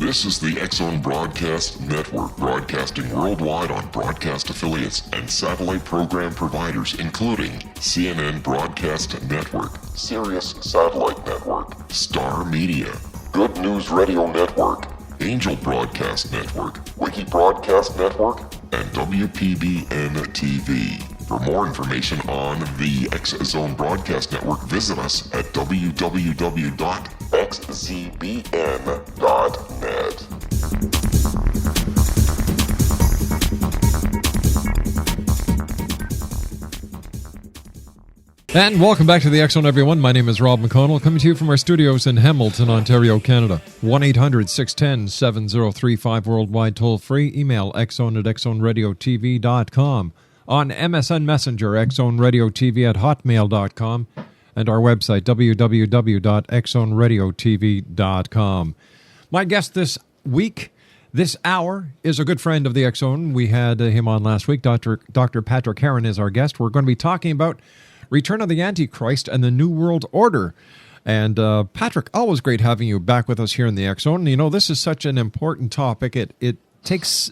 This is the X-Zone Broadcast Network, broadcasting worldwide on broadcast affiliates and satellite program providers, including CNN Broadcast Network, Sirius Satellite Network, Star Media, Good News Radio Network, Angel Broadcast Network, Wiki Broadcast Network, and WPBN TV. For more information on the X-Zone Broadcast Network, visit us at www.xzbn.net. And welcome back to the X-Zone, everyone. My name is Rob McConnell, coming to you from our studios in Hamilton, Ontario, Canada. 1-800-610-7035, worldwide toll-free. Email xzone@xzoneradiotv.com. On MSN Messenger, xzoneradiotv@hotmail.com. And our website, www.xzoneradiotv.com. My guest this week, this hour, is a good friend of the X-Zone. We had him on last week. Dr. Patrick Heron is our guest. We're going to be talking about Return of the AntiChrist and the New World Order. And Patrick, always great having you back with us here in the X-Zone. You know, this is such an important topic. It takes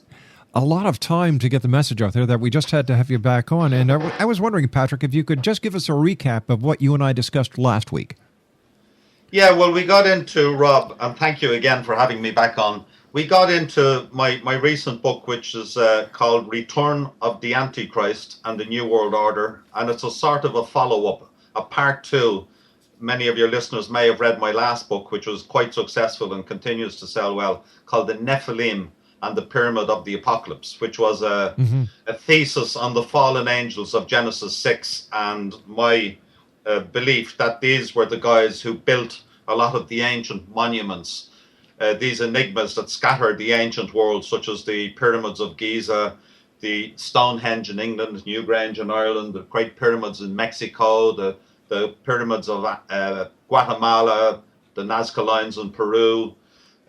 a lot of time to get the message out there that we just had to have you back on. And I was wondering, Patrick, if you could just give us a recap of what you and I discussed last week. Yeah, well, we got into, Rob, and thank you again for having me back on. We got into my recent book, which is called Return of the AntiChrist and the New World Order. And it's a sort of a follow-up, a part two. Many of your listeners may have read my last book, which was quite successful and continues to sell well, called The Nephilim and the Pyramid of the Apocalypse, which was a thesis on the fallen angels of Genesis 6 and my belief that these were the guys who built a lot of the ancient monuments, these enigmas that scattered the ancient world, such as the pyramids of Giza, the Stonehenge in England, Newgrange in Ireland, the Great Pyramids in Mexico, the pyramids of Guatemala, the Nazca Lines in Peru,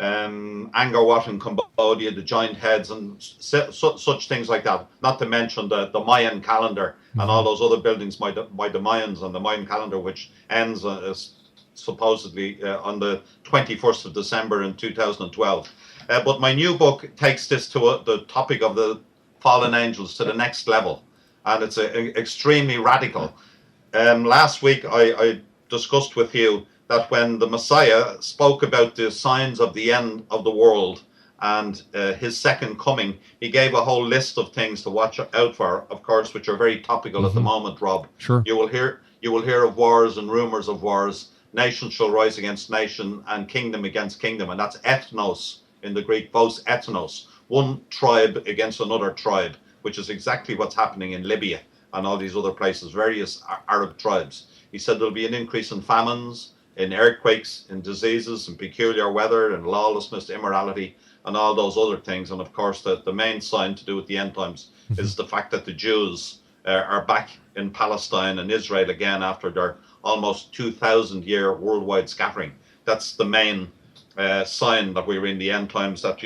Angkor Wat in Cambodia, the giant heads, and such things like that. Not to mention the Mayan calendar and all those other buildings by the Mayans and the Mayan calendar, which ends supposedly on the 21st of December in 2012. But my new book takes this to the topic of the fallen angels to the next level, and it's extremely radical. Last week I discussed with you that when the Messiah spoke about the signs of the end of the world and his second coming, he gave a whole list of things to watch out for, of course, which are very topical at the moment, Rob. Sure. You will hear of wars and rumors of wars. Nation shall rise against nation and kingdom against kingdom. And that's ethnos in the Greek, vos ethnos, one tribe against another tribe, which is exactly what's happening in Libya and all these other places, various Arab tribes. He said there'll be an increase in famines, in earthquakes, in diseases, in peculiar weather, and lawlessness, immorality, and all those other things. And of course, the main sign to do with the end times is the fact that the Jews are back in Palestine and Israel again after their almost 2,000-year worldwide scattering. That's the main sign that we're in the end times that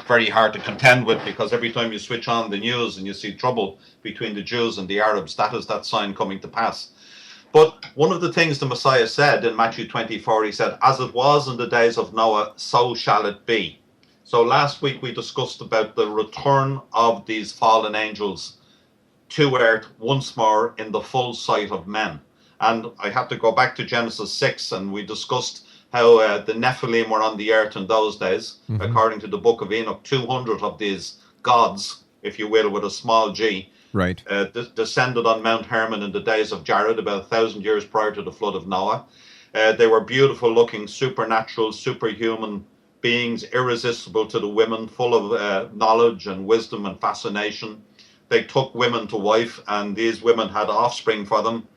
very hard to contend with, because every time you switch on the news and you see trouble between the Jews and the Arabs, that is that sign coming to pass. But one of the things the Messiah said in Matthew 24, he said, as it was in the days of Noah, so shall it be. So last week we discussed about the return of these fallen angels to earth once more in the full sight of men. And I had to go back to Genesis 6, and we discussed how the Nephilim were on the earth in those days. According to the book of Enoch, 200 of these gods, if you will, with a small g, right, descended on Mount Hermon in the days of Jared, about 1,000 years prior to the flood of Noah. They were beautiful looking, supernatural, superhuman beings, irresistible to the women, full of knowledge and wisdom and fascination. They took women to wife, and these women had offspring for them,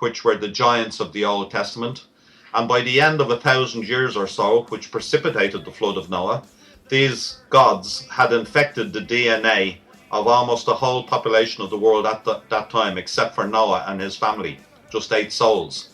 which were the giants of the Old Testament. And by the end of 1,000 years or so, which precipitated the flood of Noah, these gods had infected the DNA of almost the whole population of the world at that time, except for Noah and his family, just 8 souls.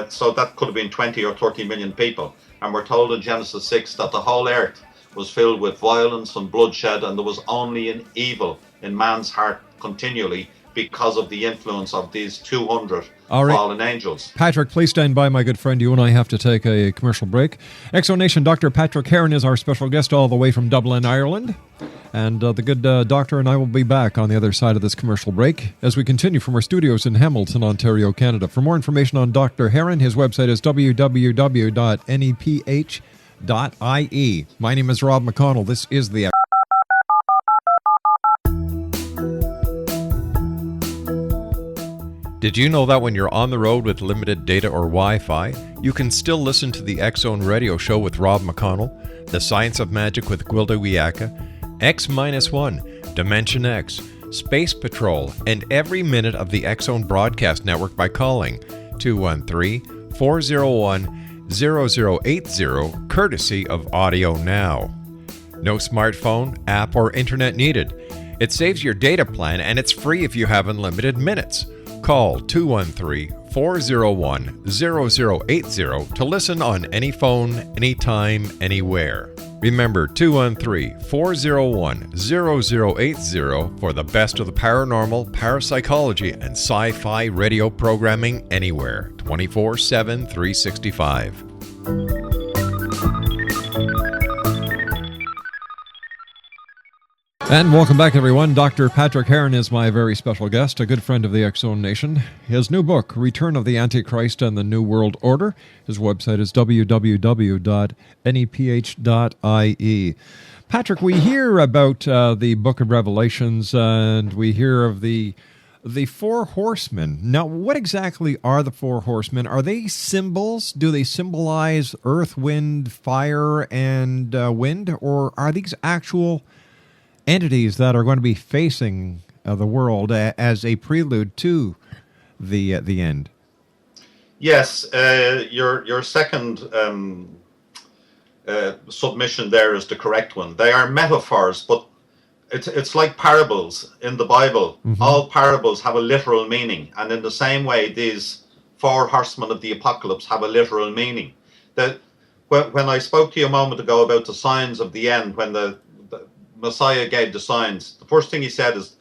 So that could have been 20 or 30 million people. And we're told in Genesis 6 that the whole earth was filled with violence and bloodshed, and there was only an evil in man's heart continually, because of the influence of these 200 All right. fallen angels. Patrick, please stand by, my good friend. You and I have to take a commercial break. Exonation Dr. Patrick Heron is our special guest all the way from Dublin, Ireland. And the good doctor and I will be back on the other side of this commercial break as we continue from our studios in Hamilton, Ontario, Canada. For more information on Dr. Heron, his website is www.neph.ie. My name is Rob McConnell. This is the... Did you know that when you're on the road with limited data or Wi-Fi, you can still listen to the X-Zone Radio Show with Rob McConnell, The Science of Magic with Gwilda Wiyaka, X-1, Dimension X, Space Patrol, and every minute of the X-Zone Broadcast Network by calling 213-401-0080, courtesy of Audio Now. No smartphone, app, or internet needed. It saves your data plan and it's free if you have unlimited minutes. Call 213-401-0080 to listen on any phone, anytime, anywhere. Remember 213-401-0080 for the best of the paranormal, parapsychology, and sci-fi radio programming anywhere, 24/7, 365. And welcome back, everyone. Dr. Patrick Heron is my very special guest, a good friend of the X-Zone Nation. His new book, Return of the AntiChrist and the New World Order. His website is www.neph.ie. Patrick, we hear about the Book of Revelations, and we hear of the four horsemen. Now, what exactly are the four horsemen? Are they symbols? Do they symbolize earth, wind, fire, and wind? Or are these actual entities that are going to be facing the world as a prelude to the end? Yes, your second submission there is the correct one. They are metaphors, but it's like parables in the Bible. Mm-hmm. All parables have a literal meaning, and in the same way, these four horsemen of the apocalypse have a literal meaning. That when I spoke to you a moment ago about the signs of the end, when the Messiah gave the signs, the first thing he said is,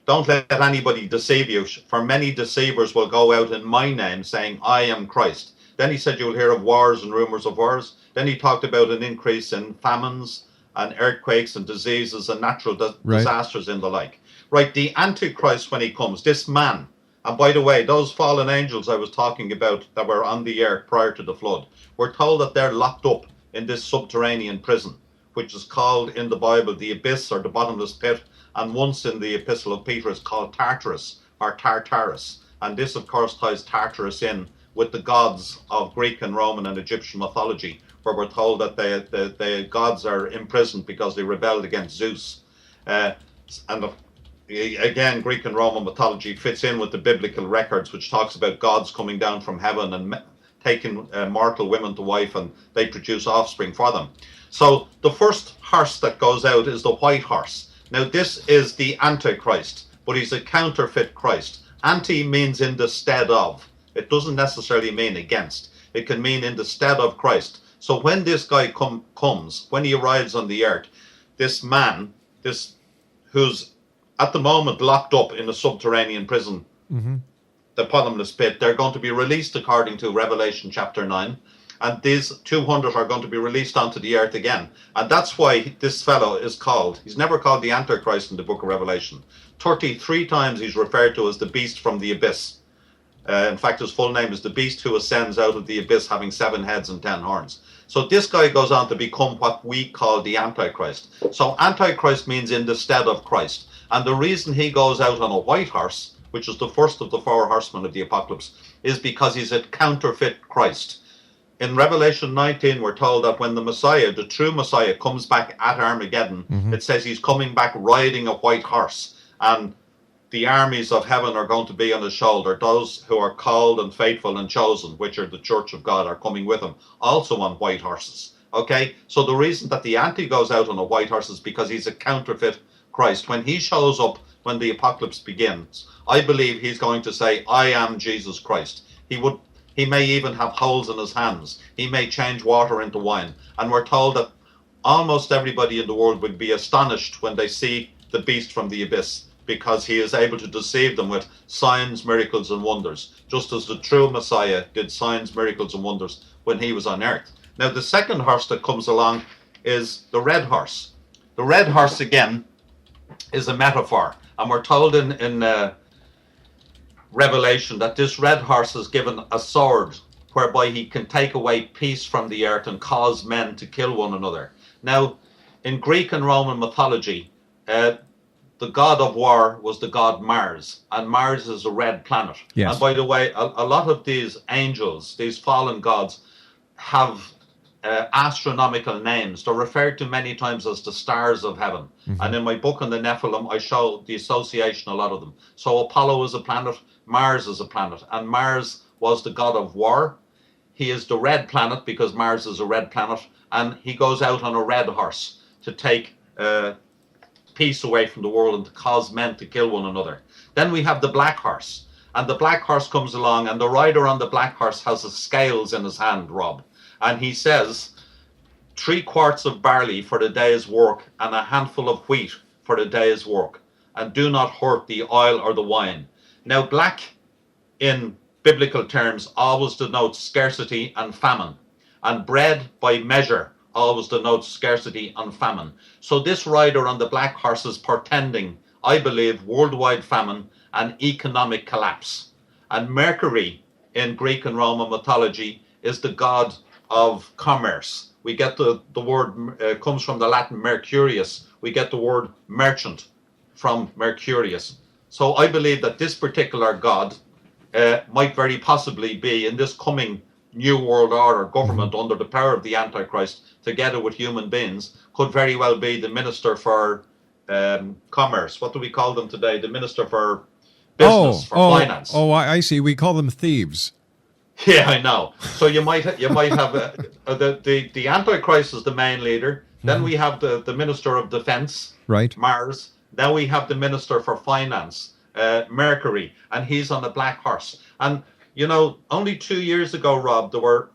don't let anybody deceive you, for many deceivers will go out in my name saying, I am Christ. Then he said you'll hear of wars and rumors of wars. Then he talked about an increase in famines and earthquakes and diseases and natural disasters and the like. Right, the Antichrist, when he comes, this man, and by the way, those fallen angels I was talking about that were on the earth prior to the flood, we're told that they're locked up in this subterranean prison, which is called in the Bible the abyss or the bottomless pit, and once in the Epistle of Peter is called Tartarus or Tartarus. And this, of course, ties Tartarus in with the gods of Greek and Roman and Egyptian mythology, where we're told that the gods are imprisoned because they rebelled against Zeus. Again, Greek and Roman mythology fits in with the biblical records, which talks about gods coming down from heaven and taking mortal women to wife, and they produce offspring for them. So the first horse that goes out is the white horse. Now this is the Antichrist, but he's a counterfeit Christ. Anti means in the stead of. It doesn't necessarily mean against. It can mean in the stead of Christ. So when this guy comes, when he arrives on the earth, this man, who's at the moment locked up in a subterranean prison, mm-hmm. the bottomless pit, they're going to be released according to Revelation chapter 9. And these 200 are going to be released onto the earth again. And that's why this fellow is called, he's never called the Antichrist in the book of Revelation. 33 times he's referred to as the beast from the abyss. In fact, his full name is the beast who ascends out of the abyss having 7 heads and 10 horns. So this guy goes on to become what we call the Antichrist. So Antichrist means in the stead of Christ. And the reason he goes out on a white horse, which is the first of the four horsemen of the apocalypse, is because he's a counterfeit Christ. In Revelation 19, we're told that when the Messiah, the true Messiah, comes back at Armageddon, mm-hmm. it says he's coming back riding a white horse. And the armies of heaven are going to be on his shoulder. Those who are called and faithful and chosen, which are the church of God, are coming with him, also on white horses. Okay? So the reason that the Anti goes out on a white horse is because he's a counterfeit Christ. When he shows up, when the apocalypse begins, I believe he's going to say, I am Jesus Christ. He may even have holes in his hands. He may change water into wine. And we're told that almost everybody in the world would be astonished when they see the beast from the abyss. because he is able to deceive them with signs, miracles, and wonders, just as the true Messiah did signs, miracles, and wonders when he was on earth. Now, the second horse that comes along is the red horse. The red horse, again, is a metaphor. And we're told in Revelation that this red horse is given a sword whereby he can take away peace from the earth and cause men to kill one another. Now, in Greek and Roman mythology, the god of war was the god Mars, and Mars is a red planet. Yes. And by the way, a lot of these angels, these fallen gods, have astronomical names. They're referred to many times as the stars of heaven. And in my book on the Nephilim, I show the association, a lot of them. So Apollo is a planet, Mars is a planet, and Mars was the god of war. He is the red planet because Mars is a red planet, and he goes out on a red horse to take peace away from the world and to cause men to kill one another. Then we have the black horse, and the black horse comes along, and the rider on the black horse has the scales in his hand, Rob, and he says, 3 quarts of barley for the day's work and a handful of wheat for the day's work, and do not hurt the oil or the wine. Now, black in biblical terms always denotes scarcity and famine, and bread by measure always denotes scarcity and famine. So this rider on the black horse is portending, I believe, worldwide famine and economic collapse. And Mercury in Greek and Roman mythology is the god of commerce. We get the word, comes from the Latin mercurius. We get the word merchant from Mercurius. So I believe that this particular god might very possibly be in this coming New World Order government under the power of the AntiChrist, together with human beings, could very well be the Minister for Commerce. What do we call them today? The Minister for Business, Finance. Oh, I see. We call them thieves. Yeah, I know. So you might have the Antichrist is the main leader. Then we have the Minister of Defense, right? Mars. Then we have the Minister for Finance, Mercury, and he's on a black horse. And you know, only 2 years ago, Rob, there were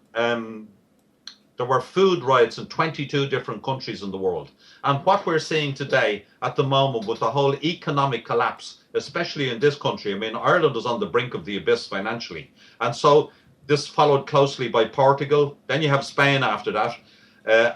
food riots in 22 different countries in the world. And what we're seeing today at the moment with the whole economic collapse, especially in this country, I mean, Ireland is on the brink of the abyss financially. And so this followed closely by Portugal. Then you have Spain after that.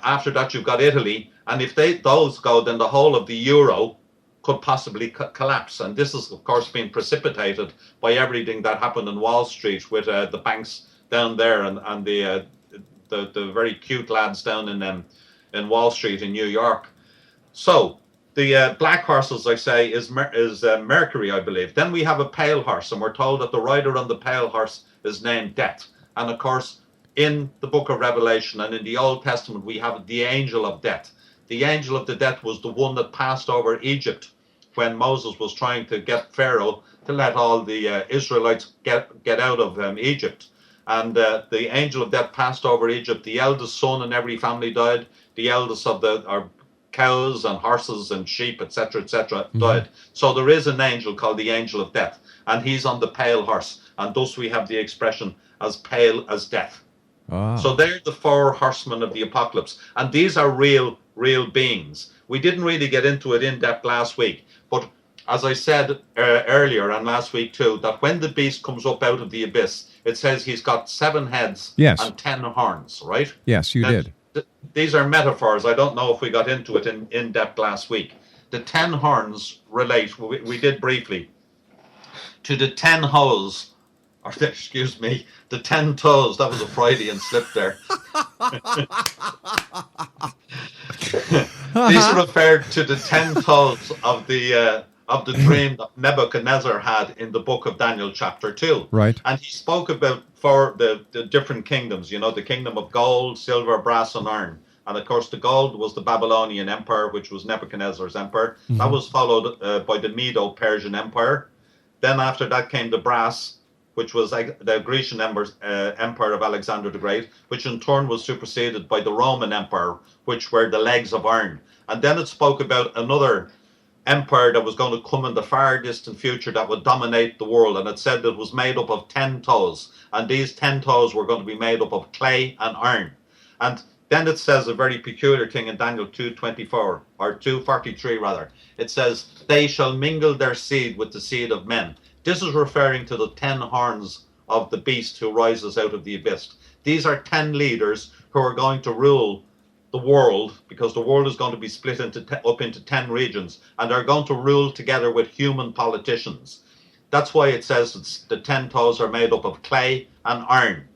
After that, you've got Italy. And if those go, then the whole of the euro could possibly collapse. And this is, of course, being precipitated by everything that happened in Wall Street with the banks down there and the very cute lads down in Wall Street in New York. So the black horse, as I say, is Mercury, I believe. Then we have a pale horse, and we're told that the rider on the pale horse is named Death. And of course, in the book of Revelation and in the Old Testament, we have the angel of death. The angel of the death was the one that passed over Egypt when Moses was trying to get Pharaoh to let all the Israelites get out of Egypt. And the angel of death passed over Egypt. The eldest son in every family died. The eldest of our cows and horses and sheep, etc., died. So there is an angel called the angel of death, and he's on the pale horse. And thus we have the expression as pale as death. Ah. So they're the 4 horsemen of the apocalypse. And these are real beings. We didn't really get into it in depth last week, but as I said earlier and last week too, that when the beast comes up out of the abyss, it says he's got 7 heads and 10 horns, right? Yes, you did. These are metaphors. I don't know if we got into it in depth last week. The 10 horns relate, we did briefly, to the 10 hoes, or excuse me, the 10 toes. That was a Freudian slip there. These are referred to the 10 toes of the dream that Nebuchadnezzar had in the book of Daniel chapter 2. Right. And he spoke about for the different kingdoms, you know, the kingdom of gold, silver, brass, and iron. And of course, the gold was the Babylonian Empire, which was Nebuchadnezzar's empire. That was followed by the Medo-Persian Empire. Then after that came the brass, which was the Grecian empire of Alexander the Great, which in turn was superseded by the Roman Empire, which were the legs of iron. And then it spoke about another empire that was going to come in the far distant future that would dominate the world. And it said it was made up of 10 toes. And these 10 toes were going to be made up of clay and iron. And Then it says a very peculiar thing in Daniel 2:24 or 2:43 rather. It says, "They shall mingle their seed with the seed of men." This is referring to the 10 horns of the beast who rises out of the abyss. These are 10 leaders who are going to rule the world, because the world is going to be split up into 10 regions, and they're going to rule together with human politicians. That's why it says the 10 toes are made up of clay and iron,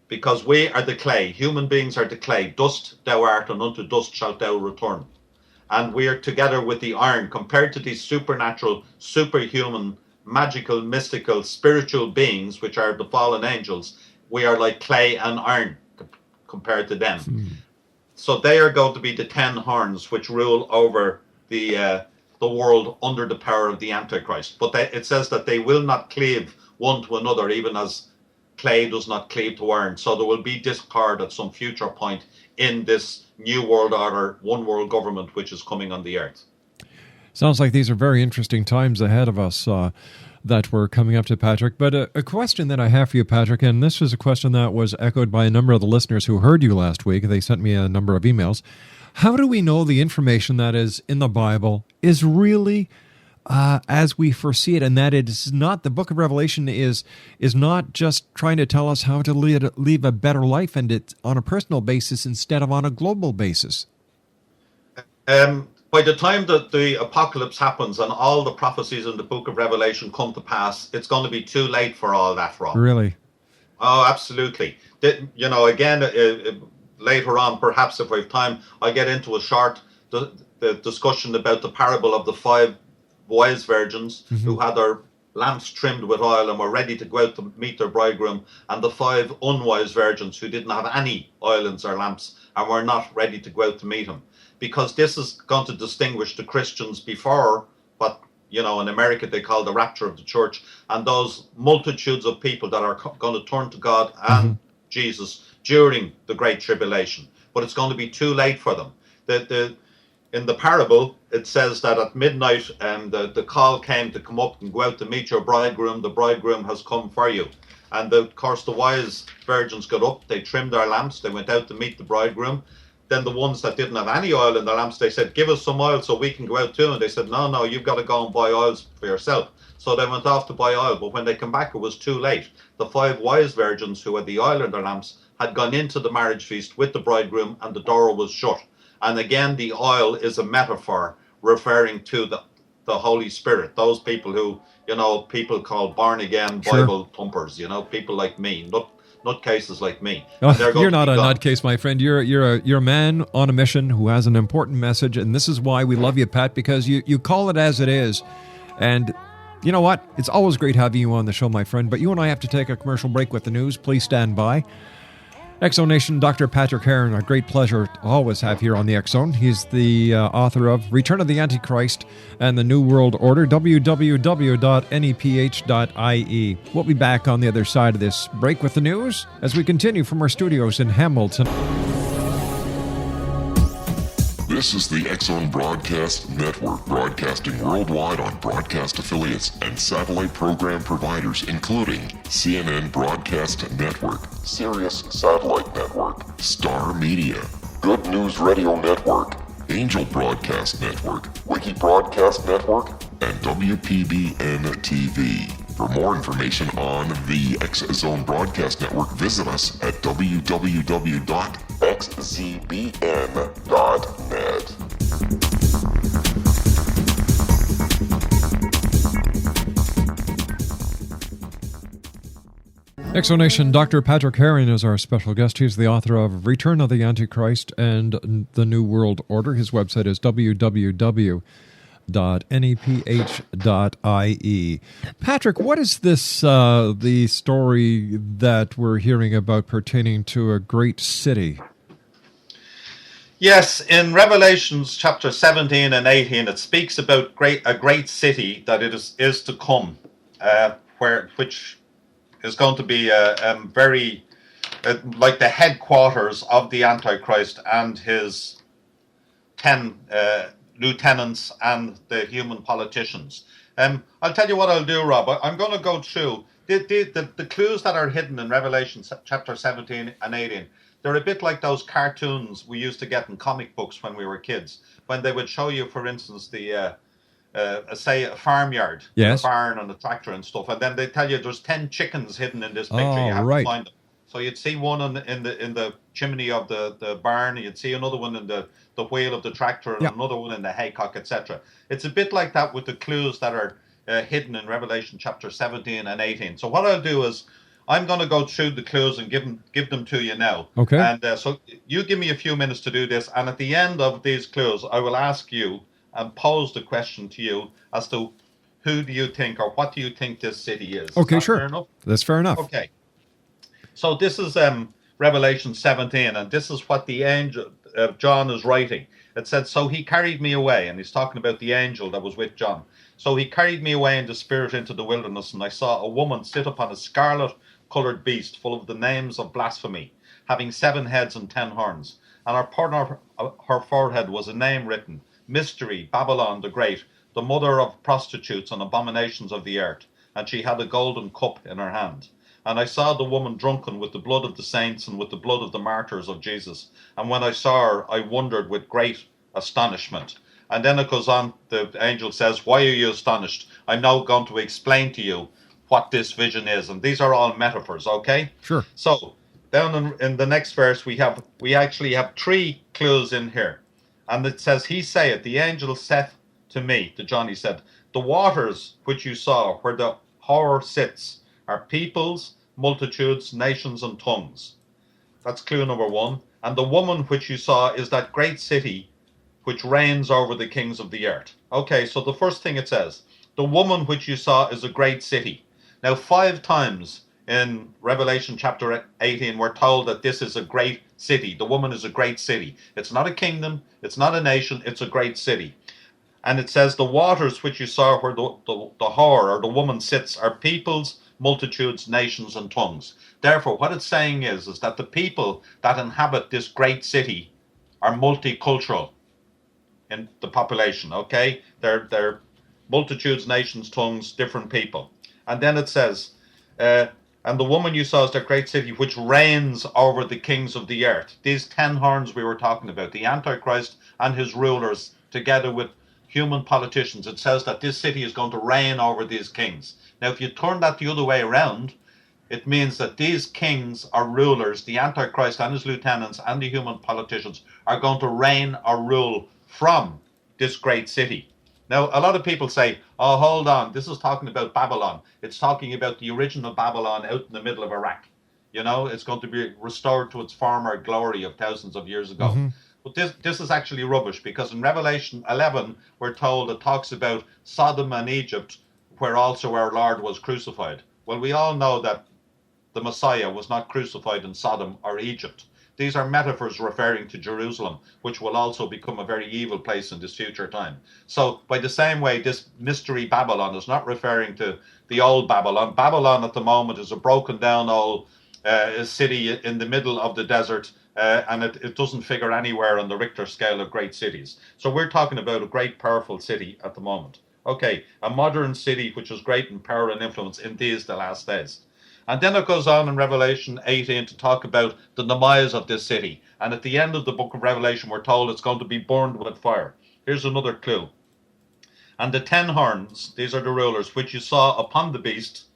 because we are the clay. Human beings are the clay. Dust thou art, and unto dust shalt thou return. And we are together with the iron. Compared to these supernatural, superhuman, magical, mystical, spiritual beings, which are the fallen angels, we are like clay and iron compared to them. So they are going to be the 10 horns which rule over the world under the power of the Antichrist. But it says that they will not cleave one to another, even as clay does not cleave to iron. So there will be discord at some future point in this new world order, one world government, which is coming on the earth. Sounds like these are very interesting times ahead of us that we're coming up to, Patrick. But a question that I have for you, Patrick, and this was a question that was echoed by a number of the listeners who heard you last week. They sent me a number of emails. How do we know the information that is in the Bible is really as we foresee it, and that it is not, the book of Revelation is not just trying to tell us how to live a better life, and it's on a personal basis instead of on a global basis? By the time that the apocalypse happens and all the prophecies in the book of Revelation come to pass, it's going to be too late for all that, Rob. Really? Oh, absolutely. Again, later on, perhaps if we have time, I'll get into a short the discussion about the parable of the 5 wise virgins who had their lamps trimmed with oil and were ready to go out to meet their bridegroom, and the 5 unwise virgins who didn't have any oil in their lamps and were not ready to go out to meet him. Because this is going to distinguish the Christians before what, in America they call the rapture of the church, and those multitudes of people that are going to turn to God and Jesus during the Great Tribulation. But it's going to be too late for them. In the parable, it says that at midnight the call came to come up and go out to meet your bridegroom. The bridegroom has come for you. And of course the wise virgins got up, they trimmed their lamps, they went out to meet the bridegroom. Then the ones that didn't have any oil in their lamps, they said, "Give us some oil so we can go out too." And they said, no, you've got to go and buy oils for yourself. So they went off to buy oil. But when they came back, it was too late. The 5 wise virgins who had the oil in their lamps had gone into the marriage feast with the bridegroom, and the door was shut. And again, the oil is a metaphor referring to the Holy Spirit. Those people who, people called born again Bible thumpers, people like me, nutcases like me. You're not a nutcase, my friend. You're a man on a mission who has an important message, and this is why we love you, Pat, because you call it as it is. And you know what? It's always great having you on the show, my friend, but you and I have to take a commercial break with the news. Please stand by. X-Zone Nation, Dr. Patrick Heron, a great pleasure to always have here on the X-Zone. He's the author of Return of the Antichrist and the New World Order, www.neph.ie. We'll be back on the other side of this break with the news as we continue from our studios in Hamilton. This is the X-Zone Broadcast Network, broadcasting worldwide on broadcast affiliates and satellite program providers, including CNN Broadcast Network, Sirius Satellite Network, Star Media, Good News Radio Network, Angel Broadcast Network, Wiki Broadcast Network, and WPBN TV. For more information on the X-Zone Broadcast Network, visit us at www.xzbn.net. Exonation, Dr. Patrick Heron is our special guest. He's the author of Return of the Antichrist and the New World Order. His website is www.neph.ie. Patrick, what is this, the story that we're hearing about pertaining to a great city? Yes, in Revelations chapter 17 and 18, it speaks about a great city that it is to come, which is going to be very like the headquarters of the Antichrist and his 10 lieutenants and the human politicians. I'll tell you what I'll do, Rob. I'm going to go through the clues that are hidden in Revelation chapter 17 and 18. They're a bit like those cartoons we used to get in comic books when we were kids, when they would show you, for instance, say a farmyard, Yes. a barn and a tractor and stuff, and then they tell you there's 10 chickens hidden in this picture. Oh, you have right. to find them. So you'd see one in the chimney of the barn, you'd see another one in the wheel of the tractor, and another one in the haycock, etc. It's a bit like that with the clues that are hidden in Revelation chapter 17 and 18. So what I'll do is I'm going to go through the clues and give them to you now. Okay. And so you give me a few minutes to do this, and at the end of these clues, I will ask you and pose the question to you as to who do you think or what do you think this city is. Okay, is that sure. fair enough? That's fair enough. Okay. So this is Revelation 17, and this is what the angel John is writing. It said, so he carried me away, and he's talking about the angel that was with John. So he carried me away in the spirit into the wilderness, and I saw a woman sit upon a scarlet-coloured beast full of the names of blasphemy, having 7 heads and 10 horns. And upon her forehead was a name written, Mystery, Babylon the Great, the mother of prostitutes and abominations of the earth. And she had a golden cup in her hand. And I saw the woman drunken with the blood of the saints and with the blood of the martyrs of Jesus. And when I saw her, I wondered with great astonishment. And then it goes on, the angel says, why are you astonished? I'm now going to explain to you what this vision is. And these are all metaphors, okay? Sure. So, down in the next verse, we actually have 3 clues in here. And it says, he saith, the angel saith to me, to John, he said, the waters which you saw where the whore sits are peoples, multitudes, nations, and tongues. That's clue number 1. And the woman which you saw is that great city which reigns over the kings of the earth. Okay, so the first thing it says, the woman which you saw is a great city. Now, 5 times in Revelation chapter 18, we're told that this is a great city. The woman is a great city. It's not a kingdom. It's not a nation. It's a great city. And it says the waters which you saw where the whore or the woman sits are peoples, multitudes, nations, and tongues. Therefore, what it's saying is that the people that inhabit this great city are multicultural in the population, okay? They're multitudes, nations, tongues, different people. And then it says, and the woman you saw is the great city which reigns over the kings of the earth. These 10 horns we were talking about, the Antichrist and his rulers, together with human politicians. It says that this city is going to reign over these kings. Now, if you turn that the other way around, it means that these kings or rulers, the Antichrist and his lieutenants and the human politicians, are going to reign or rule from this great city. Now, a lot of people say, oh, hold on, this is talking about Babylon. It's talking about the original Babylon out in the middle of Iraq. You know, it's going to be restored to its former glory of thousands of years ago. Mm-hmm. But this is actually rubbish, because in Revelation 11, we're told it talks about Sodom and Egypt, where also our Lord was crucified. Well, we all know that the Messiah was not crucified in Sodom or Egypt. These are metaphors referring to Jerusalem, which will also become a very evil place in this future time. So by the same way, this mystery Babylon is not referring to the old Babylon. Babylon at the moment is a broken down old city in the middle of the desert, and it doesn't figure anywhere on the Richter scale of great cities. So we're talking about a great, powerful city at the moment. Okay, a modern city which is great in power and influence in these, the last days. And then it goes on in Revelation 18 to talk about the demise of this city. And at the end of the book of Revelation, we're told it's going to be burned with fire. Here's another clue. And the 10 horns, these are the rulers, which you saw upon the beast,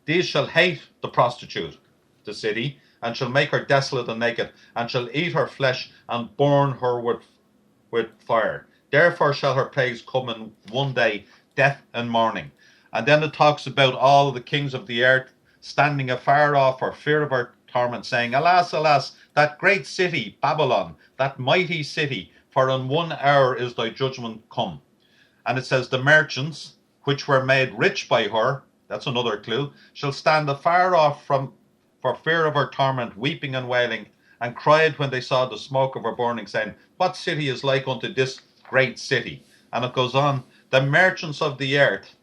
these shall hate the prostitute, the city, and shall make her desolate and naked, and shall eat her flesh and burn her with fire. Therefore shall her plagues come in one day, death and mourning. And then it talks about all the kings of the earth standing afar off for fear of her torment, saying, Alas, alas, that great city, Babylon, that mighty city, for in 1 hour is thy judgment come. And it says, the merchants, which were made rich by her, that's another clue, shall stand afar off for fear of her torment, weeping and wailing, and cried when they saw the smoke of her burning, saying, What city is like unto this great city? And it goes on, the merchants of the earth,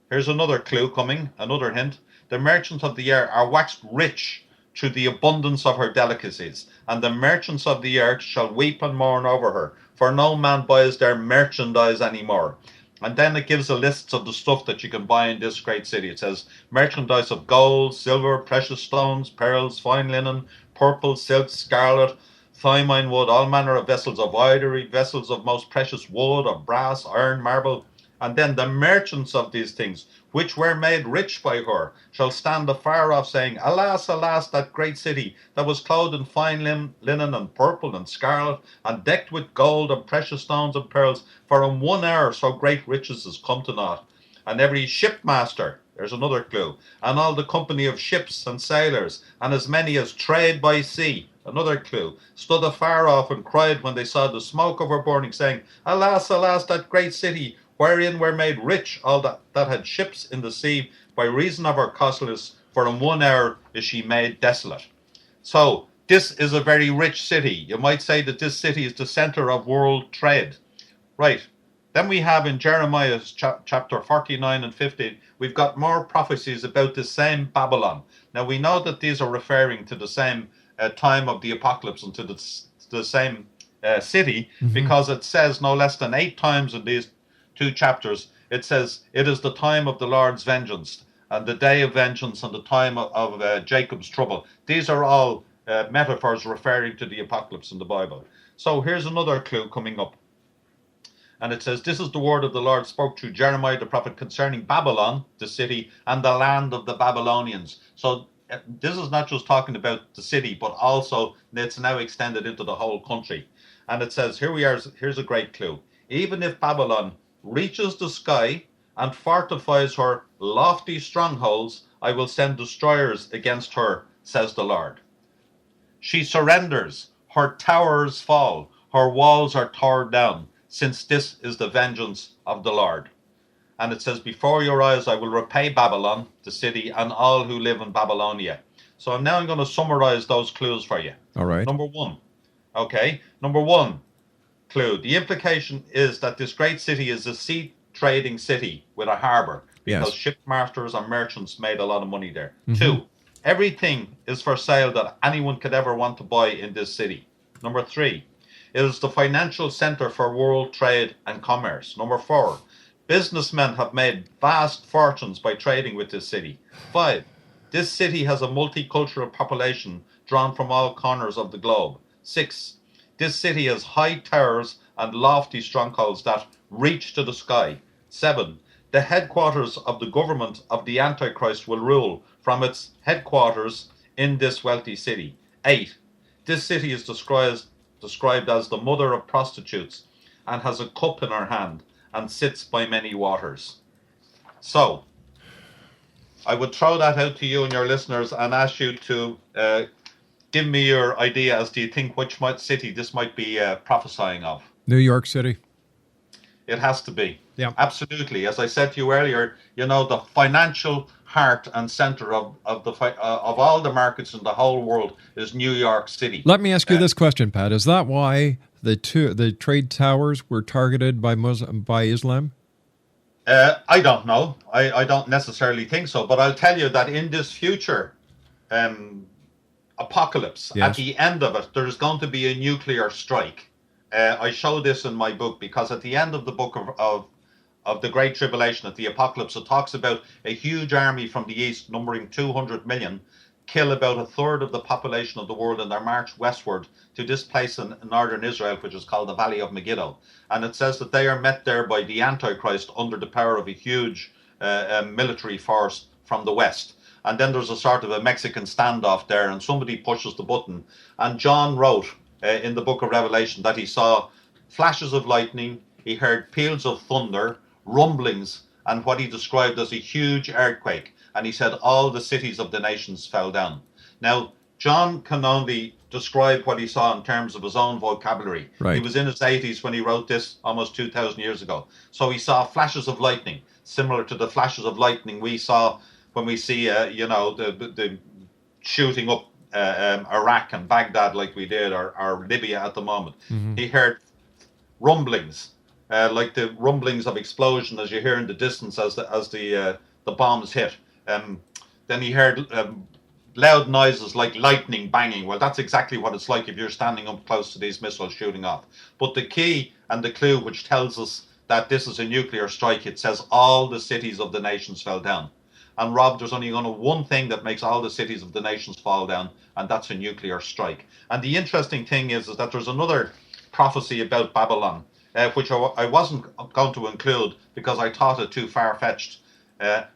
here's another clue coming, another hint, the merchants of the earth are waxed rich through the abundance of her delicacies, and the merchants of the earth shall weep and mourn over her, for no man buys their merchandise anymore. And then it gives a list of the stuff that you can buy in this great city. It says merchandise of gold, silver, precious stones, pearls, fine linen, purple, silk, scarlet, fine wood, all manner of vessels of ivory, vessels of most precious wood, of brass, iron, marble. And then the merchants of these things, which were made rich by her, shall stand afar off, saying, Alas, alas, that great city, that was clothed in fine linen and purple and scarlet, and decked with gold and precious stones and pearls, for in 1 hour so great riches is come to naught. And every shipmaster, there's another clue, and all the company of ships and sailors, and as many as trade by sea, another clue, stood afar off and cried when they saw the smoke of her burning, saying, Alas, alas, that great city, wherein were made rich all that had ships in the sea, by reason of her costliness, for in 1 hour is she made desolate. So, this is a very rich city. You might say that this city is the center of world trade. Right. Then we have in Jeremiah chapter 49 and 50, we've got more prophecies about the same Babylon. Now, we know that these are referring to the same time of the apocalypse and to the same city, because it says no less than 8 times in these 2 chapters, it says, it is the time of the Lord's vengeance, and the day of vengeance, and the time of Jacob's trouble. These are all metaphors referring to the apocalypse in the Bible. So here's another clue coming up. And it says, this is the word of the Lord spoke through Jeremiah the prophet concerning Babylon, the city, and the land of the Babylonians. So this is not just talking about the city, but also it's now extended into the whole country. And it says, here we are, here's a great clue. Even if Babylon reaches the sky and fortifies her lofty strongholds, I will send destroyers against her, says the Lord. She surrenders, her towers fall, her walls are torn down, since this is the vengeance of the Lord. And it says, before your eyes I will repay Babylon, the city, and all who live in Babylonia. So I'm going to summarize those clues for you. All right. Number one clue. The implication is that this great city is a sea trading city with a harbour, because shipmasters and merchants made a lot of money there. 2, everything is for sale that anyone could ever want to buy in this city. Number 3, it is the financial centre for world trade and commerce. Number 4, businessmen have made vast fortunes by trading with this city. 5, this city has a multicultural population drawn from all corners of the globe. 6, this city has high towers and lofty strongholds that reach to the sky. 7, the headquarters of the government of the AntiChrist will rule from its headquarters in this wealthy city. 8, this city is described as the mother of prostitutes and has a cup in her hand and sits by many waters. So, I would throw that out to you and your listeners and ask you to give me your idea as to you think which city this might be prophesying of. New York City. It has to be. Yeah. Absolutely. As I said to you earlier, the financial heart and center of all the markets in the whole world is New York City. Let me ask you this question, Pat. Is that why the trade towers were targeted by Islam? I don't know. I don't necessarily think so. But I'll tell you that in this future apocalypse, at the end of it, there's going to be a nuclear strike. I show this in my book because at the end of the book of the Great Tribulation, at the Apocalypse, it talks about a huge army from the east, numbering 200 million, kill about a third of the population of the world in their march westward to this place in northern Israel, which is called the Valley of Megiddo. And it says that they are met there by the Antichrist under the power of a huge military force from the west. And then there's a sort of a Mexican standoff there, and somebody pushes the button. And John wrote in the book of Revelation that he saw flashes of lightning, he heard peals of thunder, rumblings, and what he described as a huge earthquake. And he said all the cities of the nations fell down. Now, John can only describe what he saw in terms of his own vocabulary. Right. He was in his 80s when he wrote this almost 2,000 years ago. So he saw flashes of lightning, similar to the flashes of lightning we saw when we see, the shooting up Iraq and Baghdad like we did, or Libya at the moment. Mm-hmm. He heard rumblings, like the rumblings of explosion as you hear in the distance as the bombs hit. Then he heard loud noises like lightning banging. Well, that's exactly what it's like if you're standing up close to these missiles shooting off. But the key and the clue which tells us that this is a nuclear strike, it says all the cities of the nations fell down. And Rob, there's only going to one thing that makes all the cities of the nations fall down, and that's a nuclear strike. And the interesting thing is that there's another prophecy about Babylon, which I wasn't going to include because I thought it too far-fetched,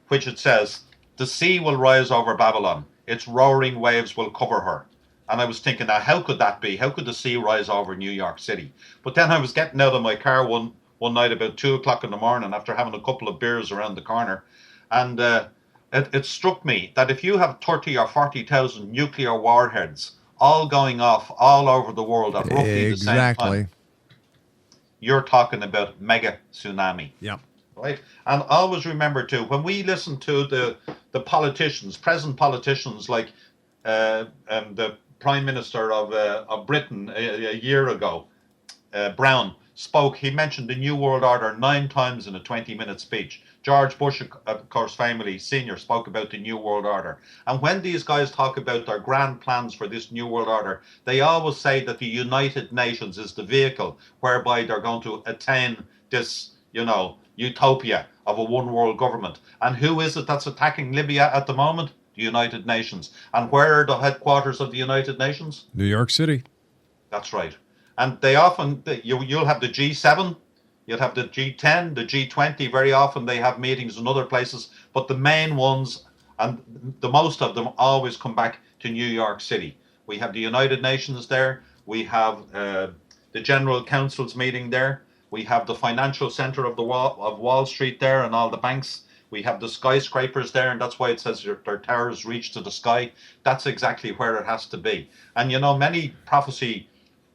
which it says, the sea will rise over Babylon, its roaring waves will cover her. And I was thinking, now, how could that be? How could the sea rise over New York City? But then I was getting out of my car one night about 2 o'clock in the morning after having a couple of beers around the corner. And it struck me that if you have 30 or 40,000 nuclear warheads all going off all over the world at roughly the same time, you're talking about mega tsunami. Yeah. Right? And always remember, too, when we listen to the politicians, present politicians like the Prime Minister of Britain a year ago, Brown, spoke, he mentioned the New World Order 9 times in a 20-minute speech. George Bush, of course, famously, Senior, spoke about the New World Order. And when these guys talk about their grand plans for this New World Order, they always say that the United Nations is the vehicle whereby they're going to attain this, utopia of a one-world government. And who is it that's attacking Libya at the moment? The United Nations. And where are the headquarters of the United Nations? New York City. That's right. And they often, you'll have the G7, you'll have the G10, the G20. Very often they have meetings in other places, but the main ones, and the most of them, always come back to New York City. We have the United Nations there. We have the General Council's meeting there. We have the financial center of Wall Street there and all the banks. We have the skyscrapers there, and that's why it says their towers reach to the sky. That's exactly where it has to be. And many prophecy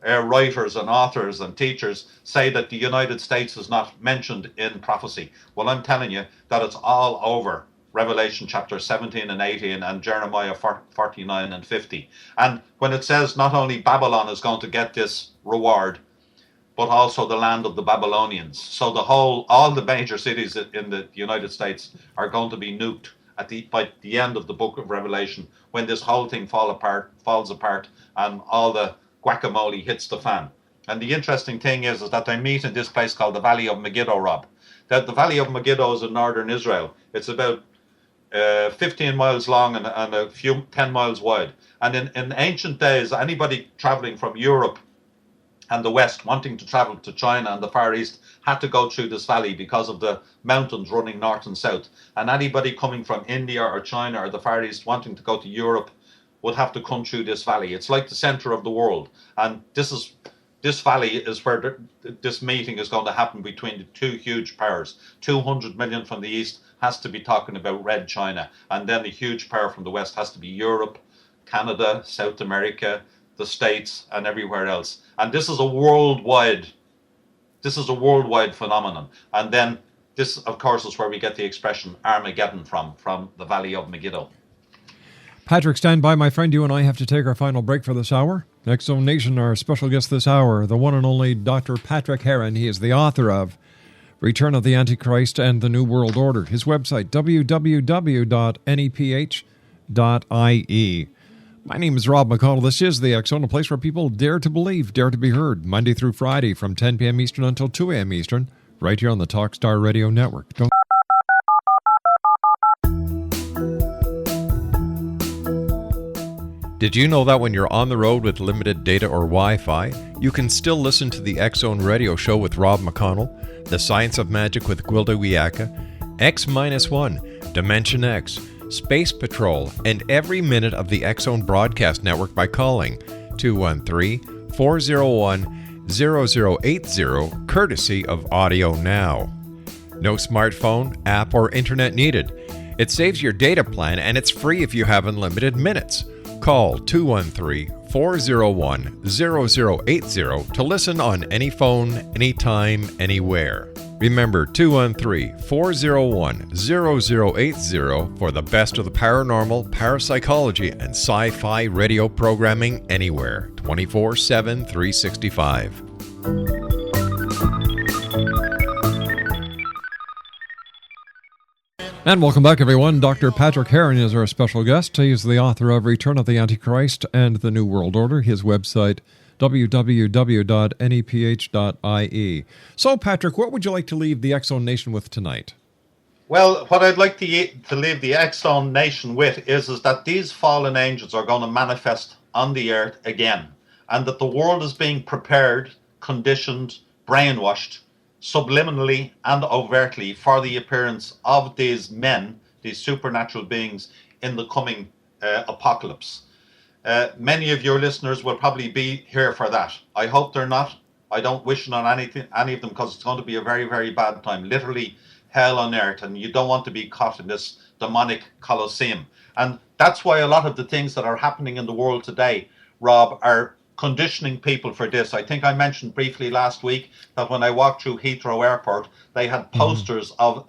writers and authors and teachers say that the United States is not mentioned in prophecy. Well, I'm telling you that it's all over Revelation chapter 17 and 18 and Jeremiah 49 and 50. And when it says not only Babylon is going to get this reward, but also the land of the Babylonians. So all the major cities in the United States are going to be nuked by the end of the book of Revelation, when this whole thing falls apart and all the guacamole hits the fan. And the interesting thing is that they meet in this place called the Valley of Megiddo, Rob. The Valley of Megiddo is in northern Israel. It's about 15 miles long and a few 10 miles wide. And in ancient days, anybody traveling from Europe and the West wanting to travel to China and the Far East had to go through this valley because of the mountains running north and south. And anybody coming from India or China or the Far East wanting to go to Europe would have to come through this valley. It's like the center of the world. And this valley is where this meeting is going to happen between the two huge powers. 200 million from the East has to be talking about Red China. And then the huge power from the West has to be Europe, Canada, South America, the States, and everywhere else. And this is a worldwide phenomenon. And then this, of course, is where we get the expression Armageddon from the Valley of Megiddo. Patrick, stand by, my friend. You and I have to take our final break for this hour. X Zone Nation, our special guest this hour, the one and only Dr. Patrick Heron. He is the author of Return of the AntiChrist and the New World Order. His website, www.neph.ie. My name is Rob McConnell. This is the X Zone, a place where people dare to believe, dare to be heard, Monday through Friday from 10 p.m. Eastern until 2 a.m. Eastern, right here on the Talkstar Radio Network. Did you know that when you're on the road with limited data or Wi-Fi, you can still listen to the X Zone radio show with Rob McConnell, The Science of Magic with Gwilda Wiyaka, X-1, Dimension X, Space Patrol, and every minute of the X Zone broadcast network by calling 213-401-0080, courtesy of Audio Now. No smartphone, app, or internet needed. It saves your data plan, and it's free if you have unlimited minutes. Call 213-401-0080 to listen on any phone, anytime, anywhere. Remember, 213-401-0080 for the best of the paranormal, parapsychology, and sci-fi radio programming anywhere, 24/7, 365. And welcome back, everyone. Dr. Patrick Heron is our special guest. He is the author of Return of the AntiChrist and the New World Order. His website, www.neph.ie. So, Patrick, what would you like to leave the X Zone Nation with tonight? Well, what I'd like to leave the Exxon nation with is that these fallen angels are going to manifest on the earth again, and that the world is being prepared, conditioned, brainwashed, subliminally and overtly for the appearance of these men, these supernatural beings, in the coming apocalypse. Many of your listeners will probably be here for that. I hope they're not. I don't wish it on any of them, because it's going to be a very, very bad time. Literally hell on earth, and you don't want to be caught in this demonic colosseum. And that's why a lot of the things that are happening in the world today, Rob, are conditioning people for this. I think I mentioned briefly last week that when I walked through Heathrow Airport, they had posters of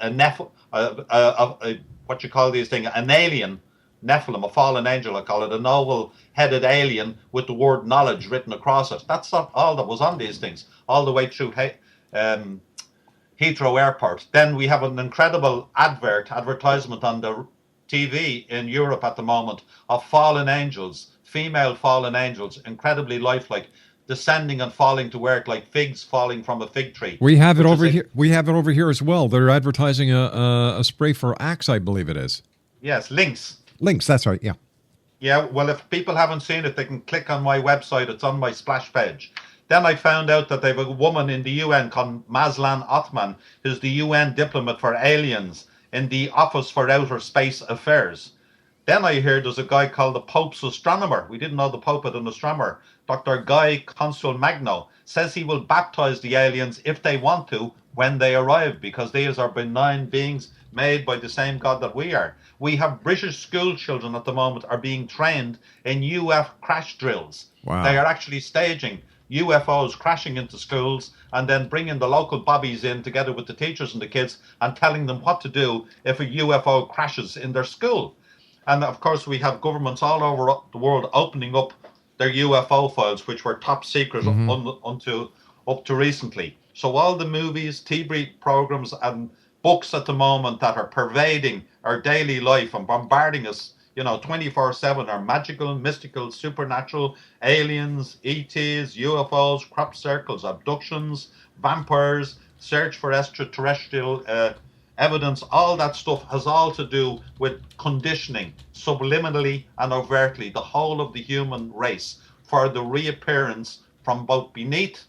what you call these things, an alien, Nephilim, a fallen angel, I call it, a novel-headed alien with the word knowledge written across it. That's not all that was on these things, all the way through Heathrow Airport. Then we have an incredible advertisement on the TV in Europe at the moment of fallen angels, female fallen angels, incredibly lifelike, descending and falling to earth like figs falling from a fig tree. We have it over here. We have it over here as well. They're advertising a spray for Axe, I believe it is. Yes, Lynx. Lynx, that's right, yeah. Yeah, well, if people haven't seen it, they can click on my website. It's on my splash page. Then I found out that they have a woman in the UN called Mazlan Othman, who's the UN diplomat for aliens in the Office for Outer Space Affairs. Then I hear there's a guy called the Pope's astronomer. We didn't know the Pope had an astronomer. Dr. Guy Consul Magno says he will baptize the aliens if they want to when they arrive, because these are benign beings made by the same God that we are. We have British school children at the moment are being trained in UF crash drills. Wow. They are actually staging UFOs crashing into schools and then bringing the local bobbies in together with the teachers and the kids and telling them what to do if a UFO crashes in their school. And of course, we have governments all over the world opening up their UFO files, which were top secret up to recently. So all the movies, TV programs and books at the moment that are pervading our daily life and bombarding us, 24/7 are magical, mystical, supernatural, aliens, ETs, UFOs, crop circles, abductions, vampires, search for extraterrestrial evidence. All that stuff has all to do with conditioning, subliminally and overtly, the whole of the human race for the reappearance from both beneath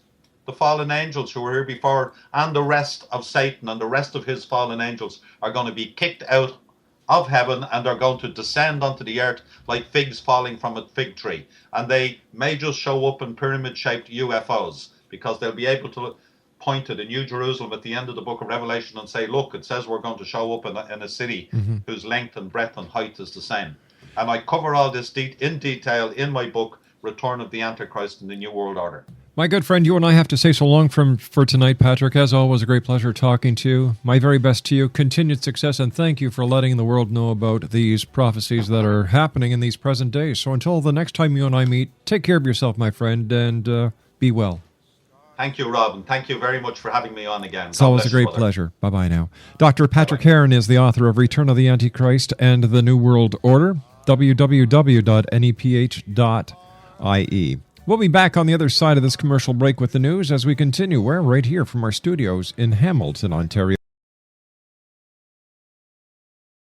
the fallen angels who were here before and the rest of Satan and the rest of his fallen angels are going to be kicked out of heaven, and they're going to descend onto the earth like figs falling from a fig tree. And they may just show up in pyramid-shaped UFOs, because they'll be able to point to the New Jerusalem at the end of the book of Revelation and say, look, it says we're going to show up in a city whose length and breadth and height is the same. And I cover all this in detail in my book, Return of the Antichrist and the New World Order. My good friend, you and I have to say so long for tonight, Patrick. As always, a great pleasure talking to you. My very best to you. Continued success, and thank you for letting the world know about these prophecies that are happening in these present days. So until the next time you and I meet, take care of yourself, my friend, and be well. Thank you, Rob, and thank you very much for having me on again. It's always a great pleasure. Bye-bye now. Dr. Patrick Heron is the author of Return of the Antichrist and the New World Order, www.neph.ie. We'll be back on the other side of this commercial break with the news as we continue. We're right here from our studios in Hamilton, Ontario.